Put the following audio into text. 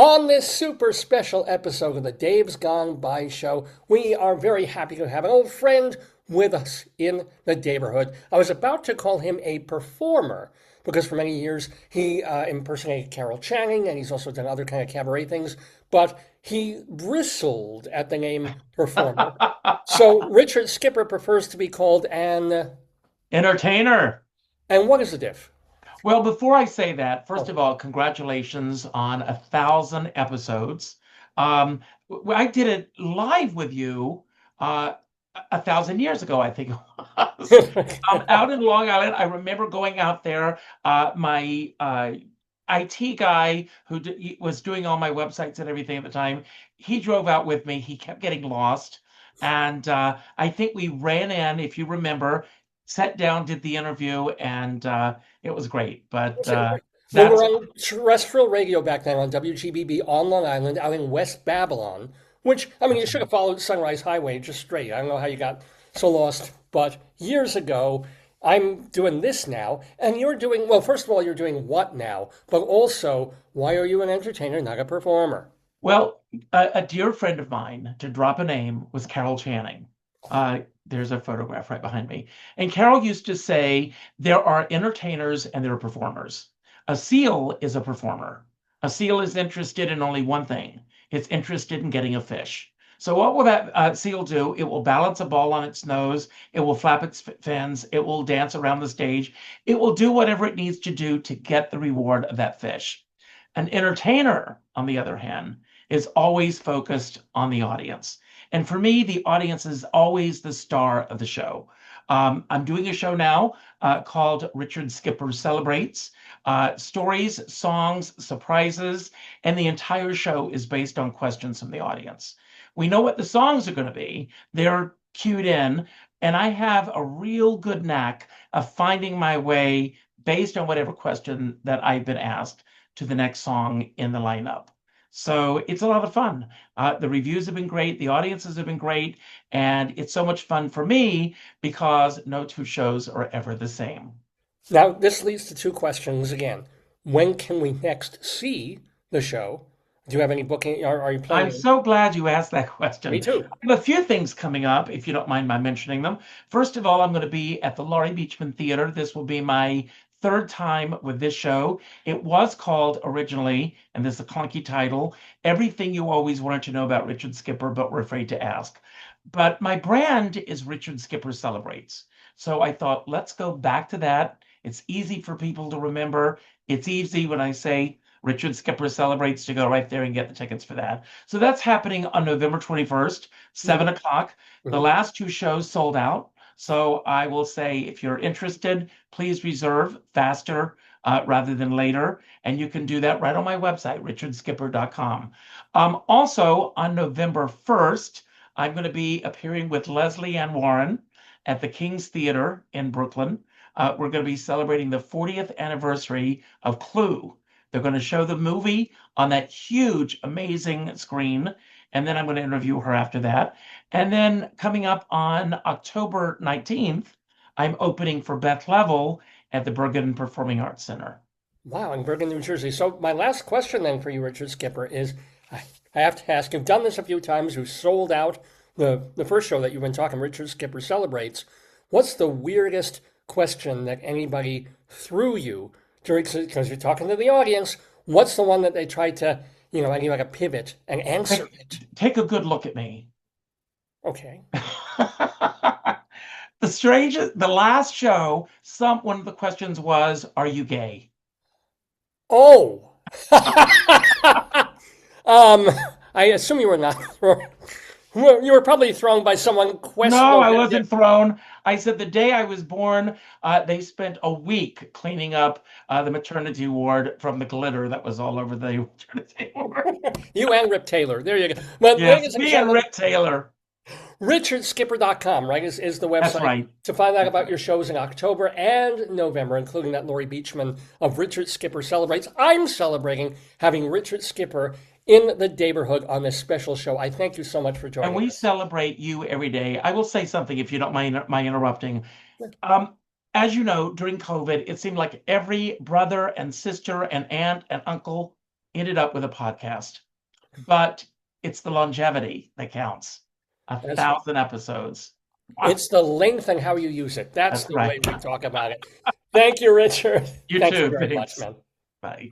On this super special episode of the Dave's Gone By show, we are very happy to have an old friend with us in the neighborhood. I was about to call him a performer because for many years he impersonated Carol Channing and he's also done other kind of cabaret things, but he bristled at the name performer. So Richard Skipper prefers to be called an. Entertainer. And what is the diff? Well, before I say that, first Oh, of all, congratulations on 1,000 episodes. Um, I did it live with you 1,000 years ago, I think it was. Out in Long Island, I remember going out there. My IT guy who was doing all my websites and everything at the time, he drove out with me. He kept getting lost. And I think we ran in, if you remember, sat down, did the interview, and it was great. But we were that's on terrestrial radio back then on WGBB on Long Island out in West Babylon, which, I mean, you that's should right. have followed Sunrise Highway just straight. I don't know how you got so lost, but years ago, I'm doing this now, and you're doing, well, first of all, you're doing what now? But also, why are you an entertainer, not a performer? Well, a dear friend of mine, to drop a name, was Carol Channing. There's a photograph right behind me. And Carol used to say, there are entertainers and there are performers. A seal is a performer. A seal is interested in only one thing. It's interested in getting a fish. So what will that seal do? It will balance a ball on its nose. It will flap its fins. It will dance around the stage. It will do whatever it needs to do to get the reward of that fish. An entertainer, on the other hand, is always focused on the audience. And for me, the audience is always the star of the show. I'm doing a show now called Richard Skipper Celebrates. Stories, songs, surprises, and the entire show is based on questions from the audience. We know what the songs are going to be, they're cued in, and I have a real good knack of finding my way based on whatever question that I've been asked to the next song in the lineup. So it's a lot of fun. The reviews have been great, the audiences have been great, and it's so much fun for me because no two shows are ever the same. Now, this leads to two questions again. When can we next see the show? Do you have any booking? Are you I'm planning? so glad you asked that Me question. too. I have a few things coming up, if you don't mind my mentioning them. First of all, I'm going to be at the Laurie Beachman Theater. This will be my third time with this show. It was called originally, and this is a clunky title, Everything You Always Wanted to Know About Richard Skipper, but Were Afraid to Ask. But my brand is Richard Skipper Celebrates. So I thought, let's go back to that. It's easy for people to remember. It's easy when I say Richard Skipper Celebrates to go right there and get the tickets for that. So that's happening on November 21st, Mhm, 7 o'clock. The mhm. last two shows sold out. So I will say, if you're interested, please reserve faster rather than later. And you can do that right on my website, richardskipper.com. Also, on November 1st, I'm going to be appearing with Leslie Ann Warren at the King's Theater in Brooklyn. We're going to be celebrating the 40th anniversary of Clue. They're going to show the movie on that huge, amazing screen. And then I'm going to interview her after that. And then coming up on October 19th, I'm opening for Beth Level at the Bergen Performing Arts Center. Wow, in Bergen, New Jersey. So my last question then for you, Richard Skipper, is I have to ask, you've done this a few times, you've sold out the first show that you've been talking, Richard Skipper Celebrates. What's the weirdest question that anybody threw you during, because you're talking to the audience, what's the one that they tried to, any like a pivot and answer Take, it? take a good look at me. Okay. The last show, one of the questions was, "Are you gay?" Oh! um, I assume you were not. You were probably thrown by someone No, questioning. I wasn't thrown. I said the day I was born, they spent a week cleaning up the maternity ward from the glitter that was all over the maternity ward. You and Rip Taylor. There you go. But Yes, ladies and me and gentlemen, Rick Taylor. richardskipper.com, right, is the That's website right. to find out That's about right. your shows in October and November, including that Laurie Beachman of Richard Skipper Celebrates. I'm celebrating having Richard Skipper in the neighborhood on this special show. I thank you so much for And joining we us. celebrate you every day. I will say something if you don't mind my interrupting. Um, as you know, during COVID, it seemed like every brother and sister and aunt and uncle ended up with a podcast. But it's the longevity that counts. A That's right. 1,000 episodes. Wow, It's the length and how you use it. That's that's the way right. we talk about it. Thank you, Richard. You Thank you too. very much, Thanks. man. Bye.